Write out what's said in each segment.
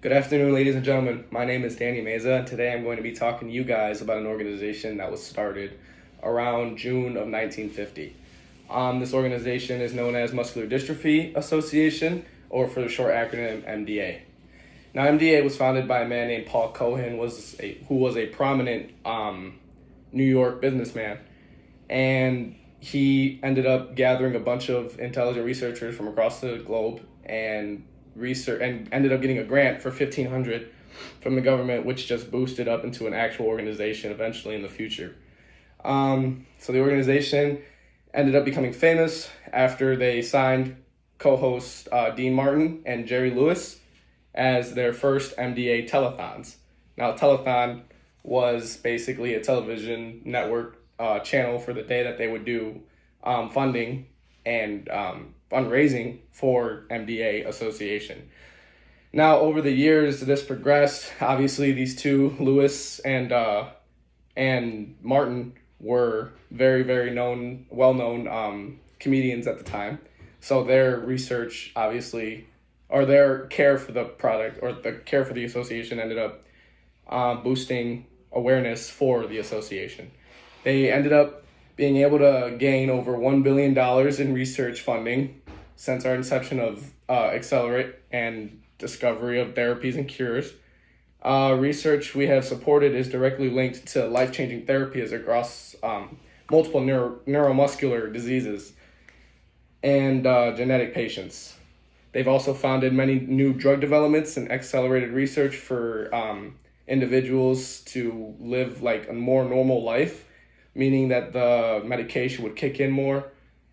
Good afternoon, ladies and gentlemen. My name is Danny Meza, and today I'm going to be talking to you guys about an organization that was started around June of 1950. This organization is known as Muscular Dystrophy Association, or for the short acronym MDA. Now, MDA was founded by a man named Paul Cohen, who was a prominent New York businessman, and he ended up gathering a bunch of intelligent researchers from across the globe and ended up getting a grant for $1,500 from the government, which just boosted up into an actual organization eventually in the future. So the organization ended up becoming famous after they signed co-host Dean Martin and Jerry Lewis as their first MDA telethons. Now, telethon was basically a television network channel for the day that they would do funding and fundraising for MDA Association. Now, over the years, this progressed. Obviously, these two, Lewis and Martin, were very well-known comedians at the time. So their research, obviously, or their care for the product or the care for the association ended up boosting awareness for the association. They ended up being able to gain over $1 billion in research funding since our inception of Accelerate and discovery of therapies and cures. Research we have supported is directly linked to life-changing therapies across multiple neuromuscular diseases and genetic patients. They've also founded many new drug developments and accelerated research for individuals to live like a more normal life, meaning that the medication would kick in more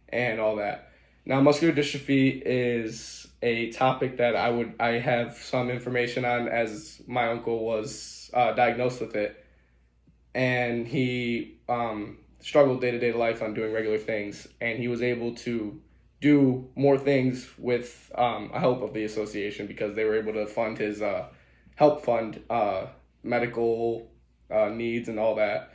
and all that. Now, muscular dystrophy is a topic that I have some information on, as my uncle was diagnosed with it, and he struggled day-to-day life on doing regular things, and he was able to do more things with help of the association because they were able to fund his help fund medical needs and all that.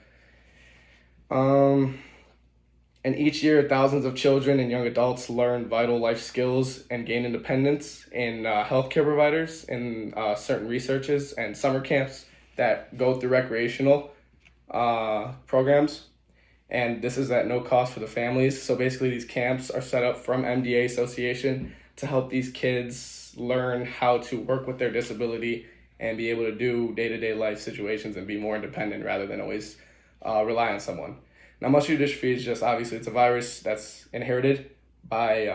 And each year, thousands of children and young adults learn vital life skills and gain independence in healthcare providers, in certain researches and summer camps that go through recreational programs. And this is at no cost for the families. So basically, these camps are set up from MDA Association to help these kids learn how to work with their disability and be able to do day-to-day life situations and be more independent rather than always rely on someone. Now, muscular dystrophy is just, obviously, it's a virus that's inherited by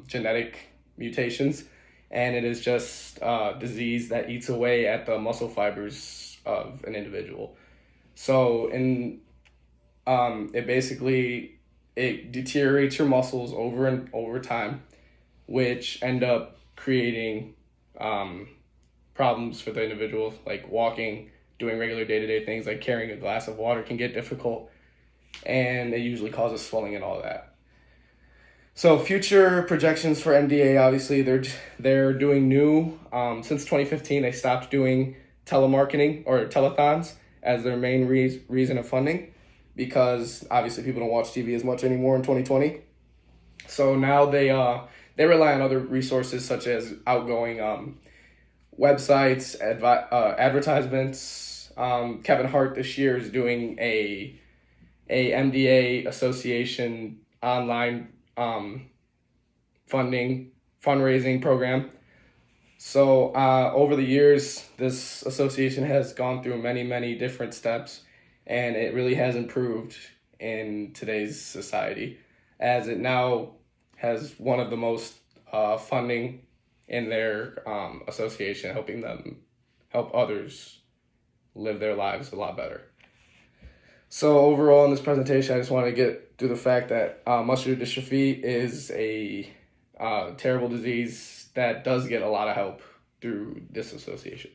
genetic mutations, and it is just a disease that eats away at the muscle fibers of an individual. So it deteriorates your muscles over time, which end up creating problems for the individual, like walking, doing regular day-to-day things like carrying a glass of water can get difficult, and it usually causes swelling and all that. So future projections for MDA, obviously, they're doing new. Since 2015, they stopped doing telemarketing or telethons as their main reason of funding because obviously people don't watch TV as much anymore in 2020. So now they rely on other resources such as outgoing websites, advertisements. Kevin Hart this year is doing a MDA Association online fundraising program. So over the years, this association has gone through many different steps, and it really has improved in today's society, as it now has one of the most funding in their association, helping them help others live their lives a lot better. So overall in this presentation, I just want to get to the fact that muscular dystrophy is a terrible disease that does get a lot of help through this association.